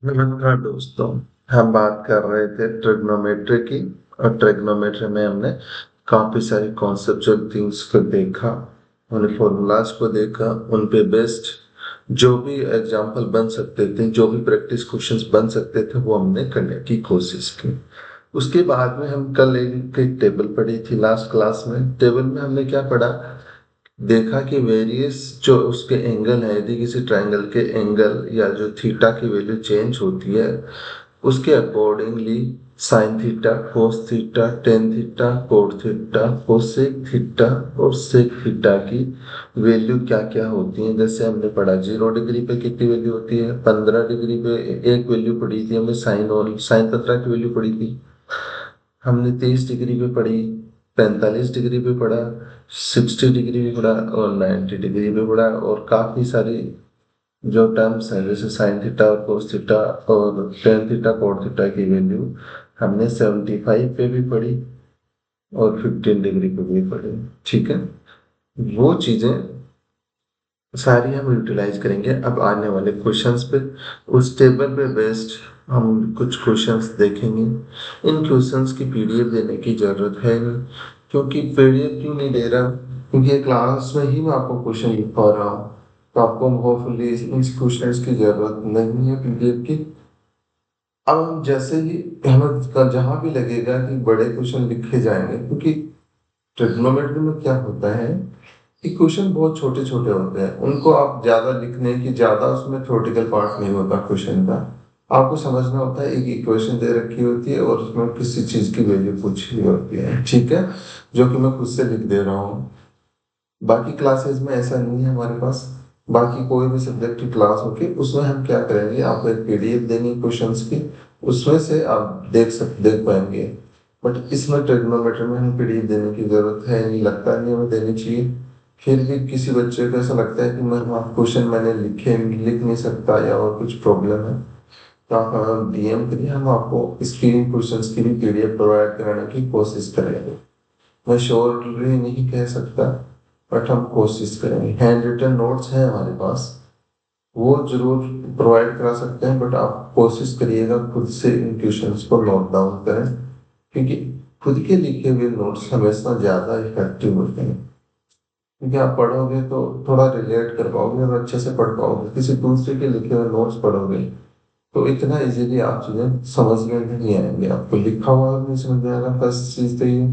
नमस्कार दोस्तों। हम बात कर रहे थे ट्रिग्नोमेट्री की। और ट्रिग्नोमेट्री में हमने काफी सारी कॉन्सेप्चुअल थिंग्स को देखा, उन फॉर्मूलाज को देखा, उन पे बेस्ड जो भी एग्जांपल बन सकते थे, जो भी प्रैक्टिस क्वेश्चंस बन सकते थे, वो हमने करने की कोशिश की। उसके बाद में हम कल एक टेबल पढ़ी थी लास्ट क्लास में। टेबल में हमने क्या पढ़ा, देखा कि वेरियस जो उसके एंगल है, यदि किसी ट्रायंगल के एंगल या जो थीटा की वैल्यू चेंज होती है, उसके accordingly sine theta, cos theta, tan theta, cot theta, cosec theta और सेक थीटा की वैल्यू क्या क्या होती है। जैसे हमने पढ़ा 0 डिग्री पे कितनी वैल्यू होती है, 15 डिग्री पे एक वैल्यू पढ़ी थी हमने, साइन और साइन 15 की वैल्यू पढ़ी थी। हमने 30 डिग्री पे पढ़ी, 45 डिग्री पे पढ़ा, 60 डिग्री पे पढ़ा और 90 डिग्री पे पढ़ा। और काफी सारी जो टर्म्स हैं, जैसे साइन थीटा और कोस थीटा और टेन थीटा कोट थीटा की वैल्यू हमने 75 पे भी पढ़ी और 15 डिग्री पे भी पढ़ी। ठीक है, वो चीजें सारी हम यूटिलाइज करेंगे अब आने वाले क्वेश्चंस पे। उस टेबल पे बेस्ड हम कुछ क्वेश्चंस देखेंगे। इन क्वेश्चंस की पीडीएफ देने की जरूरत है नहीं, क्योंकि पीडीएफ क्यों नहीं दे रहा, क्योंकि क्लास में ही मैं आपको क्वेश्चन लिख पा रहा हूँ। तो आपको होपफुली इस क्वेश्चंस की जरूरत नहीं है पीडीएफ की। अब हम जैसे ही हमें जहां भी लगेगा कि बड़े क्वेश्चन लिखे जाएंगे, क्योंकि ट्रिग्नोमेट्री में क्या होता है कि क्वेश्चन बहुत छोटे छोटे होते हैं, उनको आप ज्यादा लिखने की, ज्यादा उसमें थ्योरेटिकल पार्ट नहीं होता क्वेश्चन का। आपको समझना होता है, एक इक्वेशन दे रखी होती है और उसमें किसी चीज की वैल्यू पूछी हुई होती है, ठीक है, जो कि मैं खुद से लिख दे रहा हूँ। बाकी क्लासेस में ऐसा नहीं है हमारे पास। बाकी कोई भी सब्जेक्ट की क्लास होगी, उसमें हम क्या करेंगे, आपको एक पीडीएफ देंगे क्वेश्चंस की, उसमें से आप देख पाएंगे। बट इसमें ट्रिग्नोमेट्री में हमें पीडीएफ देने की जरूरत है नहीं, लगता नहीं हमें देनी चाहिए। फिर भी किसी बच्चे को ऐसा लगता है कि मैं क्वेश्चन मैंने लिख नहीं सकता या और कुछ प्रॉब्लम है, तो आप हमें डीएम करिए, हम आपको स्क्रीन क्वेश्चंस की भी पीडीएफ प्रोवाइड कराने की कोशिश करेंगे। मैं श्योरली नहीं कह सकता, बट हम कोशिश करेंगे। हैंड रिटन नोट्स हैं हमारे पास, वो जरूर प्रोवाइड करा सकते हैं, बट आप कोशिश करिएगा खुद से इन क्वेश्चंस को नोट डाउन करें, क्योंकि खुद के लिखे हुए नोट्स हमेशा ज्यादा इफेक्टिव होते हैं। क्योंकि आप पढ़ोगे तो थोड़ा रिलेट कर पाओगे और अच्छे से पढ़ पाओगे। किसी दूसरे के लिखे हुए नोट्स पढ़ोगे तो इतना इजीली आप चीजें समझ में नहीं आएंगे, आपको लिखा हुआ नहीं समझ में आएगा, फर्स्ट चीज तो ये।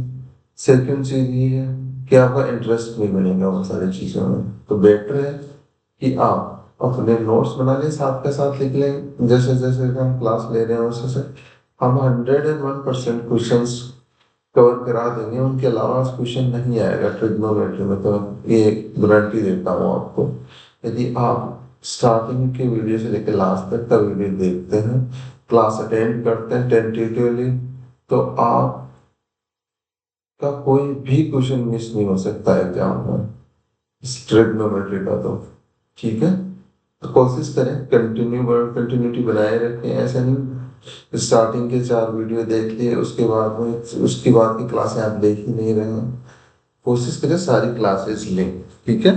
सेकंड चीज ये है कि आपका इंटरेस्ट नहीं बनेगा वो सारी चीजों में। तो बेटर है कि आप अपने नोट्स बना लें, साथ के साथ लिख लें, जैसे जैसे हम क्लास ले रहे हैं उससे से हम 101% क्वेश्चन कवर करा देंगे, उनके अलावा क्वेश्चन नहीं आएगा ट्रिग्नोमेट्री में, तो ये गारंटी देता हूँ आपको। यदि आप स्टार्टिंग के वीडियो से लेकर लास्ट तक का वीडियो देखते हैं, क्लास अटेंड करते हैं टेंटेटिवली, तो आप का कोई भी क्वेश्चन मिस नहीं हो सकता एग्जाम में ट्रिग्नोमेट्री का। तो ठीक है, तो कोशिश करें, कंटिन्यूटी बनाए रखें। ऐसा नहीं स्टार्टिंग के 4 वीडियो देख लिए उसके बाद में उसके बाद की क्लासें आप देख ही नहीं रहे हैं। कोशिश करें सारी क्लासेस लें। ठीक है,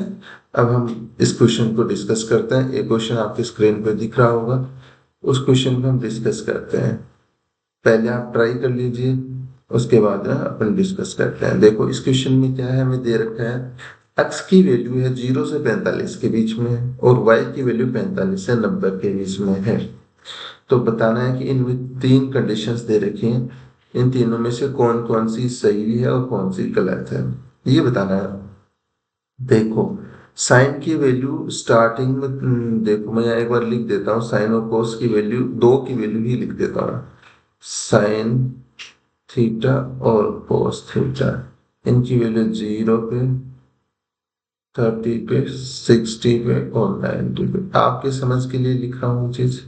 अब हम इस क्वेश्चन को डिस्कस करते हैं। एक क्वेश्चन आपकी स्क्रीन पर दिख रहा होगा, उस क्वेश्चन को हम डिस्कस करते हैं। पहले आप ट्राई कर लीजिए, उसके बाद ना अपन डिस्कस करते हैं। देखो इस क्वेश्चन में क्या है, हमें दे रखा है x की वैल्यू है 0 से 45 के बीच में और y की वैल्यू 45 से 90 के बीच में है। तो बताना है कि इनमें 3 कंडीशंस दे रखी हैं, इन तीनों में से कौन कौन सी सही है और कौन सी गलत है, ये बताना है। देखो साइन की वैल्यू स्टार्टिंग में देखो मैं यहाँ एक बार लिख देता हूँ, साइन और कोस की वैल्यू, दो की वैल्यू ही लिख देता हूँ। साइन थीटा और कोस थीटा, इनकी वैल्यू 0 पे, 30 पे, 60 पे और 90 पे। आपके समझ के लिए लिख रहा हूँ चीज,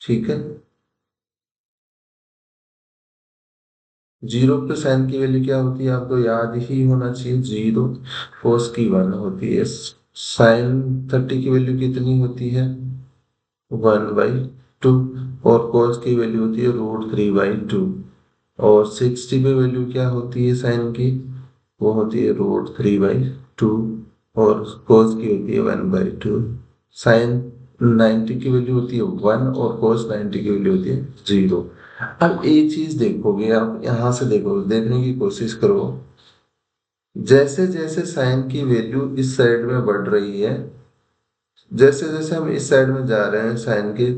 ठीक है। 0 पे साइन की वैल्यू क्या होती है, आपको याद ही होना चाहिए, 0। कोस की 1 होती है। साइन 30 की वैल्यू कितनी होती है, 1/2। और कोस की वैल्यू होती है √3/2। और 60 पे वैल्यू क्या होती है साइन की, वो होती है √3/2। और कोस की होती है 1/2। साइन 90 की वैल्यू होती है 1 और कोस 90 की वैल्यू होती है 0। अब एक चीज देखोगे, आप यहां से देखो, देखने की कोशिश करो, जैसे जैसे साइन की वैल्यू इस साइड में बढ़ रही है, जैसे जैसे हम इस साइड में जा रहे हैं, साइन के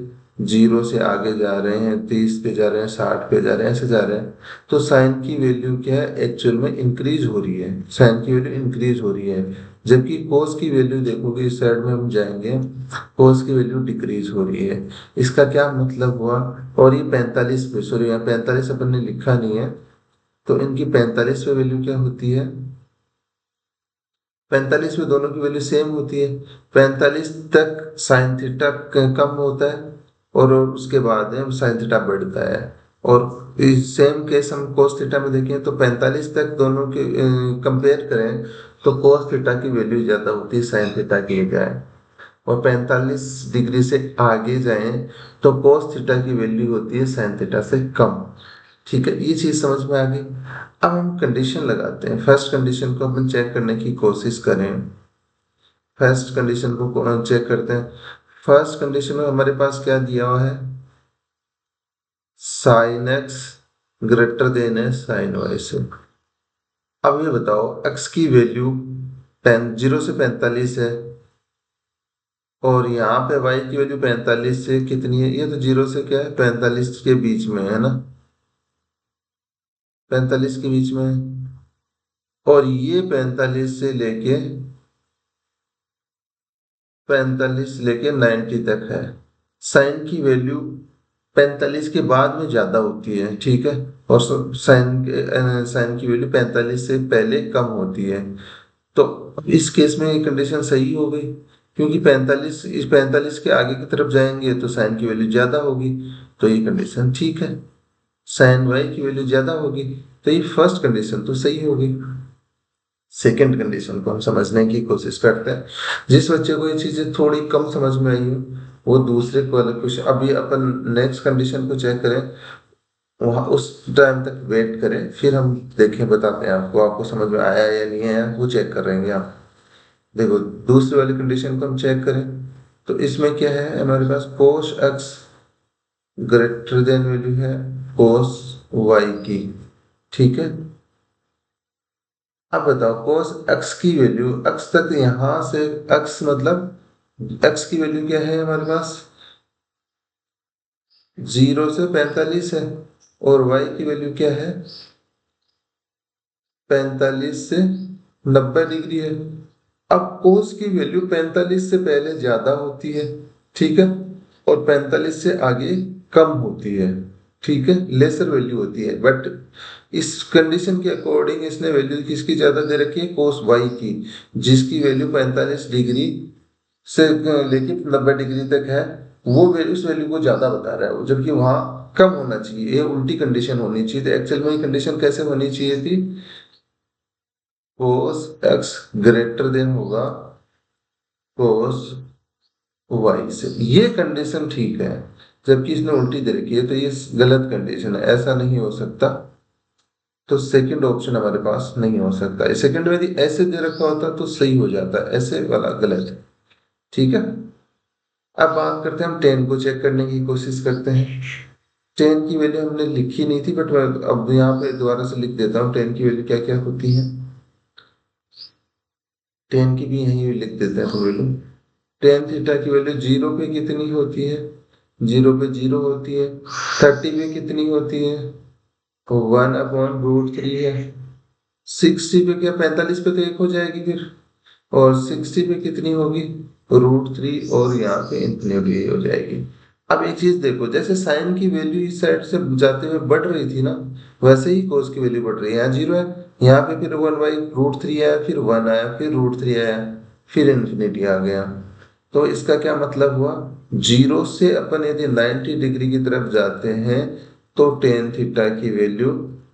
0 से आगे जा रहे हैं, 30 पे जा रहे हैं, 60 पे जा रहे हैं, ऐसे जा रहे हैं, तो साइन की वैल्यू क्या है, एक्चुअल में इंक्रीज हो रही है, साइन की वैल्यू इंक्रीज हो रही है। जबकि कोस की वैल्यू देखोगे, इस साइड में हम जाएंगे, कोस की वैल्यू डिक्रीज हो रही है। इसका क्या मतलब हुआ? और ये 45 पे, सॉरी यहाँ 45 अपन ने लिखा नहीं है, तो इनकी 45 पे वैल्यू क्या होती है, 45 में दोनों की वैल्यू सेम होती है। 45 तक साइन थीटा कम होता है, और उसके बाद में साइन थीटा बढ़ता है। और सेम केस हम कोस थीटा में देखें, तो 45 तक दोनों के कंपेयर करें, तो कोस थीटा की वैल्यू ज्यादा होती है साइन थीटा की बजाय। और 45 डिग्री से आगे जाएं, तो कोस थीटा की वैल्यू होती है साइन थीटा से कम। ठीक है, ये चीज समझ में आ गई। अब हम कंडीशन लगाते हैं, फर्स्ट कंडीशन को अपन चेक करने की कोशिश करें। फर्स्ट कंडीशन को चेक करते हैं। फर्स्ट कंडीशन में हमारे पास क्या दिया हुआ है, साइन एक्स ग्रेटर देन है साइन वाई से। अब ये बताओ, एक्स की वैल्यू 0 से 45 है, और यहाँ पे वाई की वैल्यू 45 से कितनी है, ये तो 0 से क्या है, 45 के बीच में है ना, 45 के बीच में है। और ये 45 से लेके 90 तक है। साइन की वैल्यू 45 के बाद में ज्यादा होती है, ठीक है, और साइन की वैल्यू 45 से पहले कम होती है। तो इस केस में ये कंडीशन सही हो गई, क्योंकि 45 के आगे की तरफ जाएंगे तो साइन की वैल्यू ज्यादा होगी, तो ये कंडीशन ठीक है। साइन वाई की वैल्यू ज्यादा होगी, तो ये फर्स्ट कंडीशन तो सही हो गई। सेकेंड कंडीशन को हम समझने की कोशिश करते हैं। जिस बच्चे को ये चीजें थोड़ी कम समझ में आई हो, वो दूसरे को अलग क्वेश्चन, अभी अपन नेक्स्ट कंडीशन को चेक करें, वहां उस टाइम तक वेट करें, फिर हम देखें, बताते हैं आपको, आपको समझ में आया या नहीं आया वो चेक कर रहेंगे आप। देखो, दूसरी वाली कंडीशन को हम चेक करें, तो इसमें क्या है, हमारे पास cos x greater than value है कोस वाई की, ठीक है। अब बताओ, कोस एक्स की वैल्यू, एक्स तक यहां से, एक्स मतलब एक्स की वैल्यू क्या है हमारे पास, 0 से 45 है, और वाई की वैल्यू क्या है, 45 से 90 डिग्री है। अब कोस की वैल्यू 45 से पहले ज्यादा होती है, ठीक है, और 45 से आगे कम होती है, ठीक है, लेसर वैल्यू होती है। बट इस कंडीशन के अकॉर्डिंग इसने वैल्यू किसकी ज्यादा दे रखी है, कोस वाई की, जिसकी वैल्यू 45 डिग्री से लेके 90 डिग्री तक है। वो वैल्यू उस वैल्यू को ज्यादा बता रहा है वो, जबकि वहां कम होना चाहिए, ये उल्टी कंडीशन होनी चाहिए। तो एक्चुअल में कंडीशन कैसे होनी चाहिए थी, कोस एक्स ग्रेटर देन होगा कोस वाई से, ये कंडीशन ठीक है। जबकि इसने उल्टी दे रखी है, तो ये गलत कंडीशन है, ऐसा नहीं हो सकता। तो सेकंड ऑप्शन हमारे पास नहीं हो सकता। सेकंड में यदि ऐसे दे रखा होता तो सही हो जाता, ऐसे वाला गलत है, ठीक है। अब बात करते हैं, हम टेन को चेक करने की कोशिश करते हैं। टेन की वैल्यू हमने लिखी नहीं थी, बट मैं अब यहाँ पे दोबारा से लिख देता हूँ, टेन की वैल्यू क्या क्या होती है। टेन की भी यही लिख देते हैं तो वैल्यू, टेन थीटा की वैल्यू 0 पे कितनी होती है, 0 पे 0 होती है। 30 पे कितनी होती है, तो 1/√3 है। 60 पे क्या, 45 पे तो 1 हो जाएगी फिर, और 60 पे कितनी होगी, √3, और यहाँ पे इंफिनिटी हो जाएगी। अब एक चीज देखो, जैसे साइन की वैल्यू इस साइड से जाते हुए बढ़ रही थी ना, वैसे ही कोस की वैल्यू बढ़ रही है। यहाँ 0 है, यहाँ पे फिर 1/√3 आया, फिर 1 आया, फिर √3 आया, फिर इंफिनिटी आ गया। तो इसका क्या मतलब हुआ, 0 से अपन यदि 90 डिग्री की तरफ जाते हैं, तो टेन थीटा की वैल्यू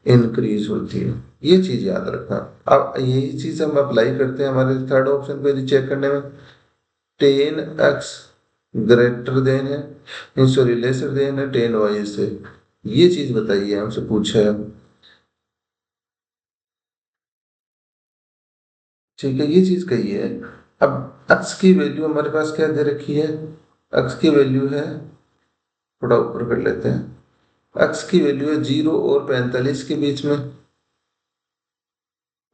इंक्रीज होती है। ये चीज याद रखना। अब यही चीज हम अप्लाई करते हैं हमारे थर्ड ऑप्शन पे यदि चेक करने में, टेन एक्स ग्रेटर देन है, सॉरी लेसर देन है टेन वाई से। ये चीज बताइए, हमसे पूछा है, ठीक है, ये चीज कही है। अब x की वैल्यू हमारे पास क्या दे रखी है, x की वैल्यू है, थोड़ा ऊपर कर लेते हैं, x की वैल्यू है 0 और 45 के बीच में,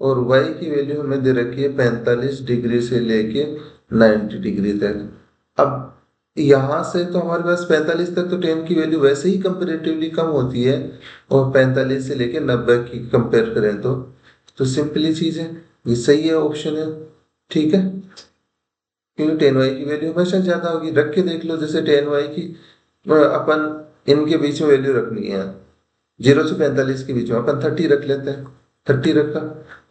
और y की वैल्यू हमें दे रखी है 45 डिग्री से लेके 90 डिग्री तक। अब यहाँ से तो हमारे पास 45 तक तो tan की वैल्यू वैसे ही कंपेरेटिवली कम होती है, और 45 से लेके 90 की कंपेयर करें तो सिंपली चीज है, ये सही है, ऑप्शन है, ठीक है, क्योंकि tan y की वैल्यू हमेशा ज्यादा होगी। रख के देख लो, जैसे tan y की अपन इनके बीच में वैल्यू रखनी है, 0 से 45 के बीच में अपन 30 रख लेते हैं, 30 रखा,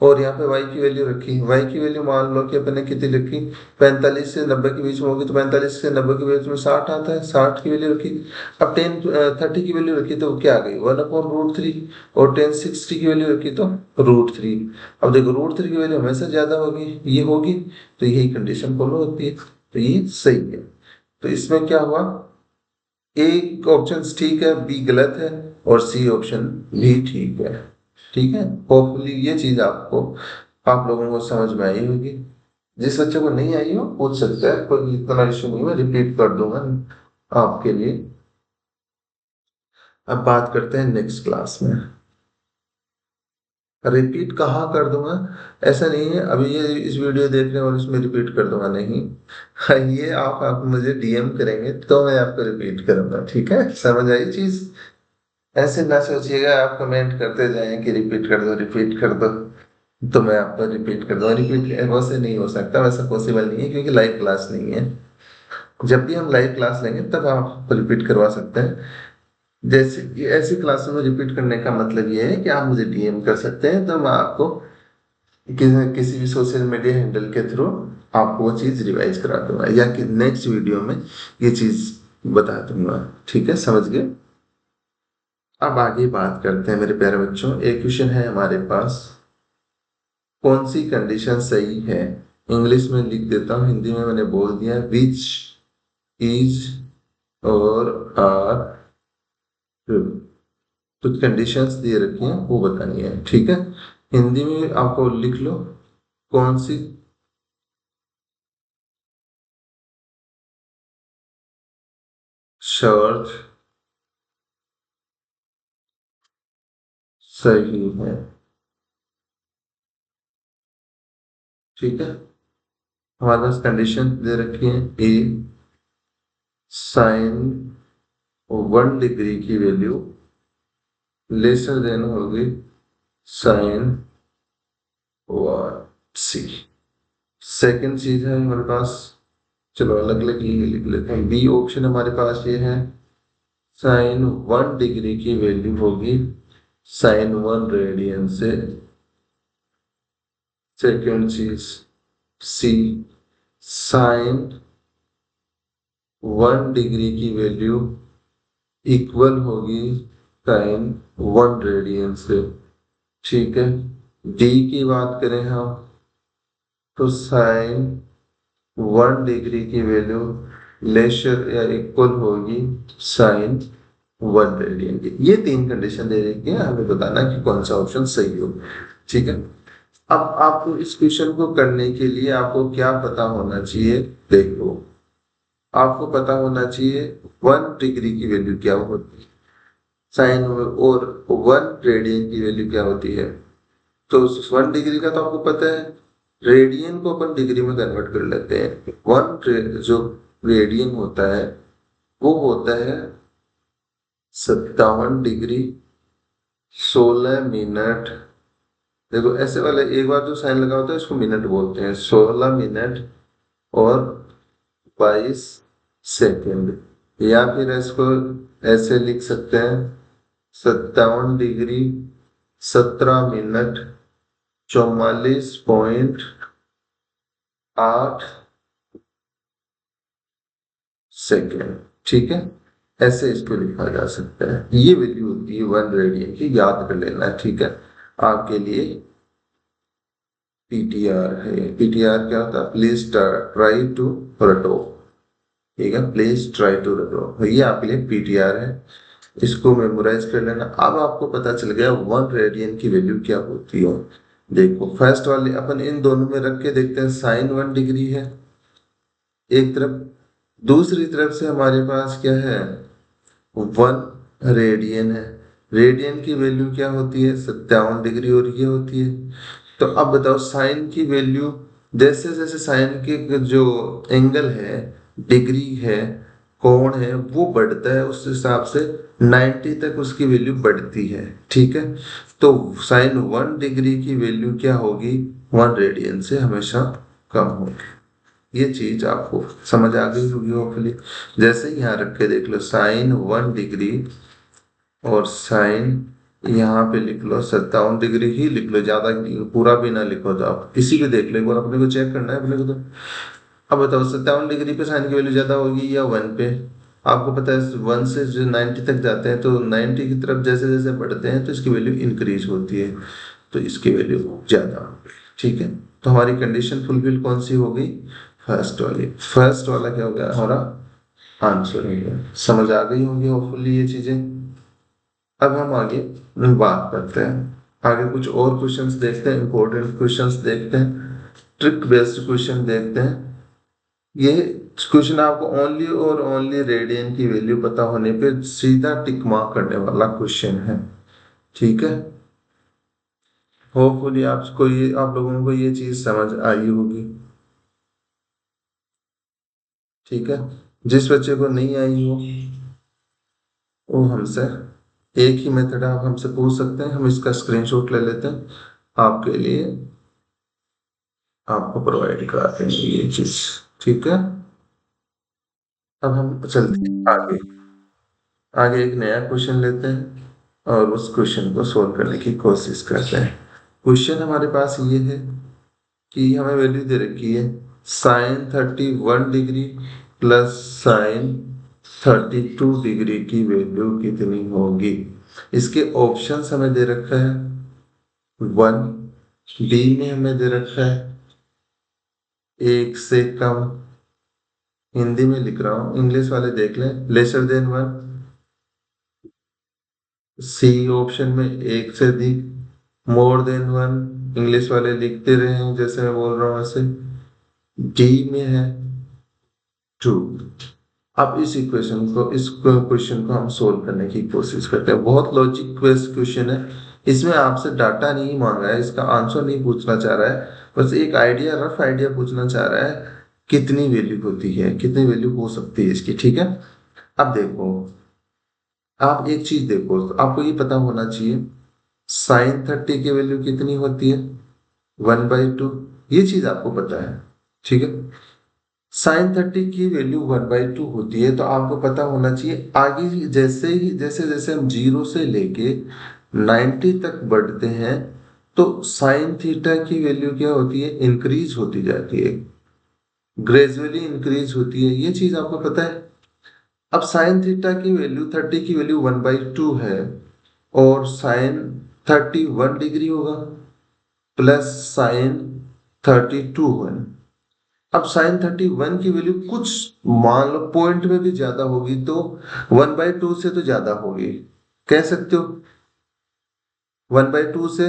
और यहाँ पे y की वैल्यू रखी, y की वैल्यू मान लो कि अपन ने कितनी रखी, 45 से 90 के बीच में होगी, तो 45 से 90 के बीच में 60 आता है, 60 की वैल्यू रखी। अब 30 की वैल्यू रखी तो क्या आ गई, 1/√3, और 60 की वैल्यू रखी तो √3। अब देखो √3 की वैल्यू हमेशा ज्यादा होगी, ये होगी, तो यही कंडीशन फॉलो होती है, तो ये सही है। तो इसमें क्या हुआ, एक ऑप्शन ठीक है, बी गलत है, और सी ऑप्शन भी ठीक है, ठीक है। होपफुली ये चीज आपको, आप लोगों को समझ में आई होगी। जिस बच्चे को नहीं आई हो पूछ सकता है, कोई इतना इशू नहीं, मैं रिपीट कर दूंगा आपके लिए। अब बात करते हैं नेक्स्ट क्लास में, रिपीट कहाँ कर दूंगा, ऐसा नहीं है अभी ये इस वीडियो देख रहे हैं और इसमें रिपीट कर दूंगा, नहीं। हाँ, ये आप मुझे डीएम करेंगे तो मैं आपको रिपीट करूंगा, ठीक है, समझ आई चीज। ऐसे ना सोचिएगा आप कमेंट करते जाएं कि रिपीट कर दो, रिपीट कर दो, तो मैं आपको रिपीट कर दूंगा। रिपीट वैसे नहीं हो सकता, वैसा पॉसिबल नहीं है, क्योंकि लाइव क्लास नहीं है। जब भी हम लाइव क्लास लेंगे तब आप रिपीट करवा सकते हैं। जैसे कि ऐसी क्लासों में रिपीट करने का मतलब ये है कि आप मुझे डीएम कर सकते हैं, तो मैं आपको किसी भी सोशल मीडिया हैंडल के थ्रू आपको वो चीज रिवाइज करा दूंगा, या कि नेक्स्ट वीडियो में ये चीज बता दूंगा, ठीक है, समझ गए। अब आगे बात करते हैं मेरे प्यारे बच्चों, एक क्वेश्चन है हमारे पास, कौन सी कंडीशन सही है, इंग्लिश में लिख देता हूँ, हिंदी में मैंने बोल दिया, विच इज और आर ट्रू। कुछ कंडीशंस दिए रखी हैं वो बतानी है, ठीक है। हिंदी में आपको लिख लो, कौन सी शर्त सही है, ठीक है। हमारे पास कंडीशन दे रखी है, ए साइन 1 डिग्री की वैल्यू लेसर देन होगी साइन 1 सी। सेकेंड चीज है हमारे पास, चलो अलग अलग लिख लेते हैं, बी ऑप्शन हमारे पास ये है, साइन 1 डिग्री की वैल्यू होगी साइन 1 रेडियन से। सेकेंड चीज सी, साइन 1 डिग्री की वैल्यू इक्वल होगी साइन 1 रेडियन से, ठीक है। डी की बात करें हम, तो साइन 1 डिग्री की वैल्यू लेसर या इक्वल होगी साइन 1 रेडियन की। ये 3 कंडीशन दे रखी है, हमें बताना कि कौन सा ऑप्शन सही हो, ठीक है। अब आपको इस क्वेश्चन को करने के लिए आपको क्या पता होना चाहिए, देखो आपको पता होना चाहिए 1 डिग्री की वैल्यू क्या होती है, साइन, और 1 रेडियन की वैल्यू क्या होती है। तो 1 डिग्री का तो आपको पता है, रेडियन को अपन डिग्री में कन्वर्ट कर लेते हैं। जो रेडियन होता है वो होता है 57 डिग्री 16 मिनट। देखो ऐसे वाले एक बार जो साइन लगा होता है इसको मिनट बोलते हैं, 16 मिनट और 22 सेकेंड, या फिर इसको ऐसे लिख सकते हैं, 57 डिग्री 17 मिनट 44.8 सेकेंड, ठीक है। ऐसे इसको लिखा जा सकता है, ये वैल्यू होती है 1 रेडियन की, याद कर लेना, ठीक है। आपके लिए पीटीआर है, पीटीआर क्या होता है, प्लीज ट्राई टू रटो, ठीक है, प्लीज ट्राई टू रटो, ये आपके लिए पीटीआर है, इसको मेमोराइज कर लेना। अब आपको पता चल गया 1 रेडियन की वैल्यू क्या होती है। देखो फर्स्ट वाली अपन इन दोनों में रख के देखते हैं, साइन 1 डिग्री है एक तरफ, दूसरी तरफ से हमारे पास क्या है, 1 रेडियन है। रेडियन की वैल्यू क्या होती है, 57 डिग्री, और ये होती है। तो अब बताओ साइन की वैल्यू, जैसे जैसे साइन के जो एंगल है, डिग्री है, कोण है, वो बढ़ता है उस हिसाब से 90 तक उसकी वैल्यू बढ़ती है। ठीक है, तो साइन 1 डिग्री की वैल्यू क्या होगी, 1 रेडियन से हमेशा कम होगी। ये चीज आपको समझ आ गई होगी होपफुली। जैसे यहाँ रख के देख लो, साइन 1 डिग्री और साइन, यहाँ पे लिख लो 57 डिग्री ही लिख लो, ज्यादा पूरा भी ना लिखो। तो आप किसी भी देख लो, एक बार अपने को चेक करना है अपने को। तो अब बताओ 57 डिग्री पे साइन की वैल्यू ज्यादा होगी या 1 पे। आपको पता है 1 से जो 90 तक जाते हैं, तो 90 की तरफ जैसे जैसे बढ़ते हैं तो इसकी वैल्यू इंक्रीज होती है, तो इसकी वैल्यू ज्यादा होगी। ठीक है, तो हमारी कंडीशन फुलफिल कौन सी हो गई, फर्स्ट वाली। फर्स्ट वाला क्या हो गया हमारा आंसर हो गया। समझ आ गई होंगी होपफुली ये चीजें। अब हम आगे बात करते हैं, आगे कुछ और क्वेश्चंस देखते हैं, इंपॉर्टेंट क्वेश्चंस देखते हैं, ट्रिक बेस्ड क्वेश्चन देखते हैं। ये क्वेश्चन आपको ओनली और ओनली रेडियन की वैल्यू पता होने पे सीधा टिक मार्क करने वाला क्वेश्चन है। ठीक है, होपफुली आपको ये, आप लोगों को ये चीज समझ आई होगी। ठीक है, जिस बच्चे को नहीं आई हो वो हमसे, एक ही मेथड आप हमसे पूछ सकते हैं, हम इसका स्क्रीनशॉट ले लेते हैं, आपके लिए आपको प्रोवाइड करा देंगे ये चीज। ठीक है, अब हम चलते हैं आगे। आगे एक नया क्वेश्चन लेते हैं और उस क्वेश्चन को सोल्व करने की कोशिश करते हैं। क्वेश्चन हमारे पास ये है कि हमें वैल्यू दे रखी है sine 31 degree plus sine 32 degree की वैल्यू कितनी होगी। इसके ऑप्शंस हमें दे रखा है 1, डी में हमें दे रखा है 1 से कम, हिंदी में लिख रहा हूँ, इंग्लिश वाले देख लें, लेसर देन 1। सी ऑप्शन में 1 से अधिक, मोर देन 1, इंग्लिश वाले लिखते रहे जैसे मैं बोल रहा हूँ वैसे। डी में है 2। अब इस इक्वेशन को, इस क्वेश्चन को हम सोल्व करने की कोशिश करते हैं। बहुत लॉजिक बेस्ड क्वेश्चन है, इसमें आपसे डाटा नहीं मांगा है, इसका आंसर नहीं पूछना चाह रहा है, बस एक आइडिया, रफ आइडिया पूछना चाह रहा है कितनी वैल्यू होती है, कितनी वैल्यू हो सकती है इसकी। ठीक है, अब देखो, आप एक चीज देखो, तो आपको ये पता होना चाहिए साइन 30 की वैल्यू कितनी होती है, 1/2। ये चीज आपको पता है। ठीक है, साइन 30 की वैल्यू 1/2 होती है, तो आपको पता होना चाहिए आगे जैसे जैसे हम 0 से लेके 90 तक बढ़ते हैं, तो साइन थीटा की वैल्यू क्या होती है, इंक्रीज होती जाती है, ग्रेजुअली इंक्रीज होती है। ये चीज आपको पता है। अब साइन थीटा की वैल्यू 30 की वैल्यू 1/2 है, और साइन 31 डिग्री होगा प्लस साइन 32 है। अब साइन 31 की वैल्यू कुछ मान लो पॉइंट में भी ज्यादा होगी, तो 1/2 से तो ज्यादा होगी, कह सकते हो 1/2 से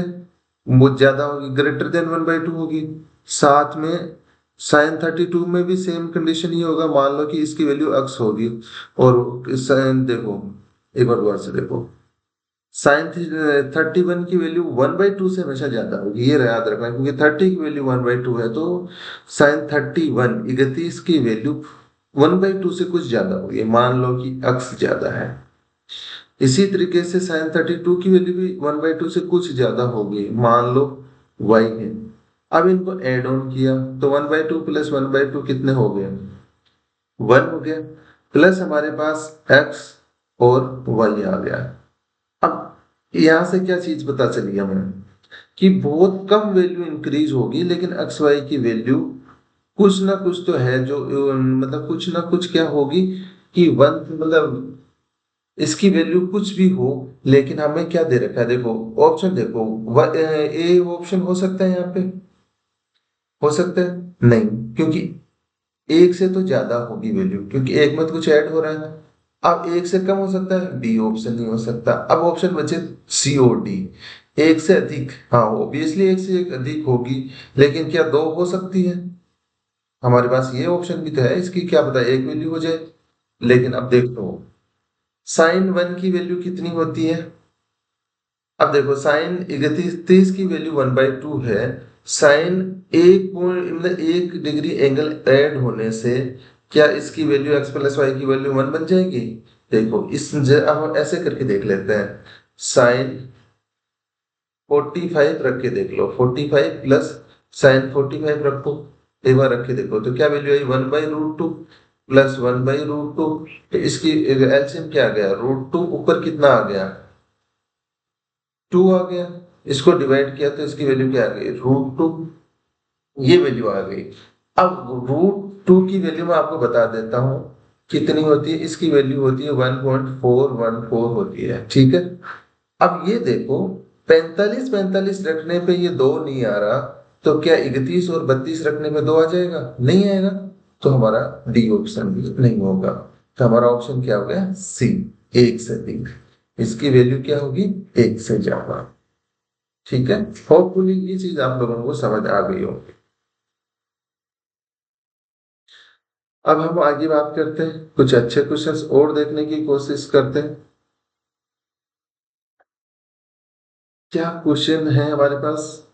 वो ज्यादा होगी, ग्रेटर देन 1/2 होगी। साथ में साइन 32 में भी सेम कंडीशन ही होगा, मान लो कि इसकी वैल्यू x होगी, और साइन देखो, एक बार गौर से देखो, साइन 31 की वैल्यू 1/2 से हमेशा ज्यादा होगी, ये याद रखना, क्योंकि 30 की वैल्यू 1/2 है, तो साइन 31 की वैल्यू 1/2 से कुछ ज्यादा होगी, मान लो कि x ज्यादा है। इसी तरीके से साइन 32 की वैल्यू भी 1/2 से कुछ ज्यादा होगी, मान लो y है। अब इनको एड ऑन किया तो 1/2 प्लस 1/2 कितने हो गए, 1 हो गया, प्लस हमारे पास x और y आ गया। अब यहां से क्या चीज पता चली हमें, कि बहुत कम वैल्यू इंक्रीज होगी, लेकिन एक्स वाई की वैल्यू कुछ ना कुछ तो है, जो मतलब कुछ ना कुछ क्या होगी, कि 1, मतलब इसकी वैल्यू कुछ भी हो, लेकिन हमें क्या दे रखा है, देखो ऑप्शन देखो, ए ऑप्शन हो सकता है यहाँ पे, हो सकता है नहीं, क्योंकि एक से तो ज्यादा होगी वैल्यू, क्योंकि एक में तो कुछ ऐड हो रहा है। अब एक से कम हो सकता है, बी ऑप्शन नहीं हो सकता। अब ऑप्शन बचे सी और डी। एक से अधिक, हाँ ऑब्वियसली एक से एक अधिक होगी, लेकिन क्या दो हो सकती है? हमारे पास ये ऑप्शन भी तो है, इसकी क्या पता एक वैल्यू हो जाए। लेकिन अब देखो साइन वन की वैल्यू कितनी होती है। अब देखो साइन 31 की वैल्यू 1/2 है। साइन एक पॉइंट मतलब 1 डिग्री एंगल ऐड होने से क्या इसकी वैल्यू एक्स प्लस वाई की वैल्यू 1 बन जाएगी? देखो अब हम ऐसे करके देख लेते हैं। साइन 45 रख के देख लो, 45 प्लस साइन 45 रखो, एक बार रख के देखो तो क्या वैल्यू आई, 1/√2 प्लस 1/√2। तो इसकी एलसीएम क्या आ गया, √2 ऊपर कितना आ गया, 2 आ गया। इसको डिवाइड किया तो इसकी वैल्यू क्या आ गई, √2, ये वैल्यू आ गई। अब √2 की वैल्यू मैं आपको बता देता हूँ कितनी होती है, इसकी वैल्यू होती है 1.414 होती है, ठीक है। अब ये देखो 45 45 रखने पे ये 2 नहीं आ रहा, तो क्या 31 और 32 रखने पे 2 आ जाएगा, नहीं आएगा। तो हमारा डी ऑप्शन भी नहीं होगा। तो हमारा ऑप्शन क्या हो गया, सी, एक से अधिक। इसकी वैल्यू क्या होगी, एक से ज्यादा। ठीक है, होपफुली ये चीज आप लोगों को समझ आ गई होगी। अब हम आगे बात करते हैं, कुछ अच्छे क्वेश्चंस और देखने की कोशिश करते हैं। क्या क्वेश्चन है हमारे पास,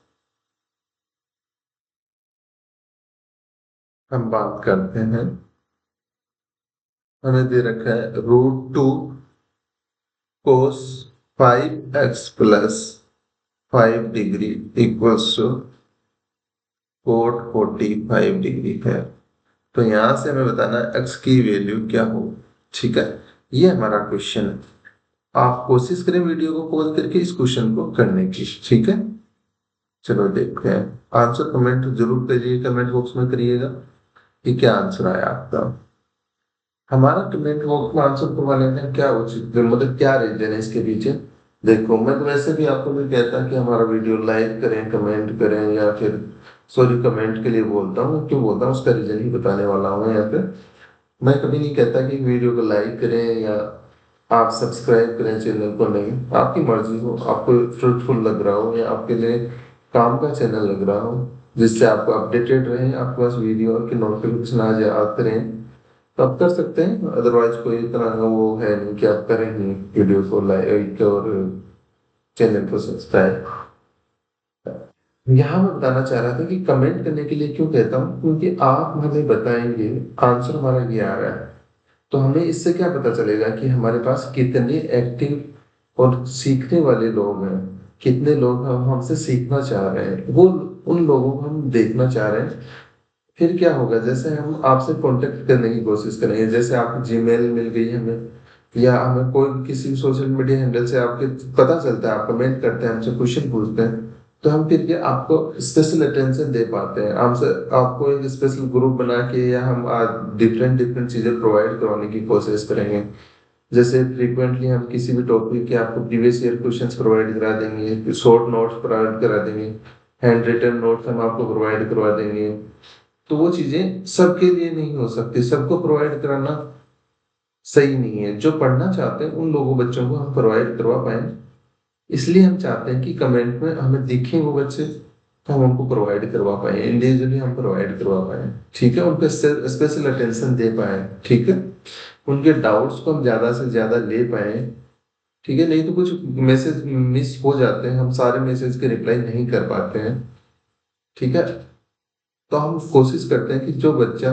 हम बात करते हैं। हमें दे रखा है √2 cos 5x plus 5 degree equals to cot 45 degree है। तो यहां से हमें बताना है x की वैल्यू क्या हो। ठीक है, ये हमारा क्वेश्चन है। आप कोशिश करें वीडियो को पॉज करके इस क्वेश्चन को करने की, ठीक है। चलो देखते हैं, आंसर कमेंट जरूर करिए, कमेंट बॉक्स में करिएगा कि क्या आंसर आया आपका। हमारा कमेंट बॉक्स में आंसर करवा लेते हैं, क्या उचित मतलब क्या रीजन है इसके पीछे। देखो मैं तो वैसे भी आपको भी कहता कि हमारा वीडियो लाइक करें, कमेंट करें, या फिर सॉरी कमेंट के लिए बोलता हूँ, क्यों बोलता हूँ उसका रीजन ही बताने वाला हूँ यहाँ पे। मैं कभी नहीं कहता कि वीडियो को लाइक करें या आप सब्सक्राइब करें चैनल को, नहीं, आपकी मर्जी हो, आपको फ्रूटफुल लग रहा हो या आपके लिए काम का चैनल लग रहा हो जिससे आपको अपडेटेड रहे, आपके पास वीडियो की नोटिफिकेशन आ जाए आते रहे, तो आप कर सकते हैं। अदरवाइज कोई इतना वो है नहीं कि आप करें नहीं वीडियो को लाइक और चैनल को सब्सक्राइब। यहाँ मैं बताना चाह रहा था कि कमेंट करने के लिए क्यों कहता हूँ, क्योंकि आप हमें बताएंगे, आंसर हमारा ये आ रहा है, तो हमें इससे क्या पता चलेगा कि हमारे पास कितने एक्टिव और सीखने वाले लोग हैं, कितने लोग हम हमसे सीखना चाह रहे हैं, वो उन लोगों को हम देखना चाह रहे हैं। फिर क्या होगा, जैसे हम आपसे कांटेक्ट करने की कोशिश करेंगे, जैसे आपको जीमेल मिल गई हमें, या हमें कोई भी किसी भी सोशल मीडिया हैंडल से आपके पता चलता है, आप कमेंट करते हैं, हमसे क्वेश्चन पूछते हैं, तो हम फिर क्या आपको स्पेशल अटेंशन दे पाते हैं, हमसे आपको एक स्पेशल ग्रुप बना के, या हम डिफरेंट डिफरेंट चीजें प्रोवाइड करवाने की कोशिश करेंगे। जैसे फ्रीक्वेंटली हम किसी भी टॉपिक के आपको प्रीवियस ईयर क्वेश्चंस प्रोवाइड करा देंगे, शॉर्ट नोट्स प्रोवाइड करा देंगे, हैंड रिटन नोट्स हम आपको प्रोवाइड करवा देंगे। तो वो चीजें सबके लिए नहीं हो सकती, सबको प्रोवाइड कराना सही नहीं है। जो पढ़ना चाहते हैं उन लोगों बच्चों को हम प्रोवाइड करवा पाए, इसलिए हम चाहते हैं कि कमेंट में हमें दिखें वो बच्चे, तो हम उनको प्रोवाइड करवा पाए, इंडिविजुअली हम प्रोवाइड करवा पाए, ठीक है, उनको स्पेशल अटेंशन दे पाए, ठीक है, उनके डाउट्स को हम ज्यादा से ज्यादा ले पाए, ठीक है। नहीं तो कुछ मैसेज मिस हो जाते हैं, हम सारे मैसेज के रिप्लाई नहीं कर पाते हैं, ठीक है। तो हम कोशिश करते हैं कि जो बच्चा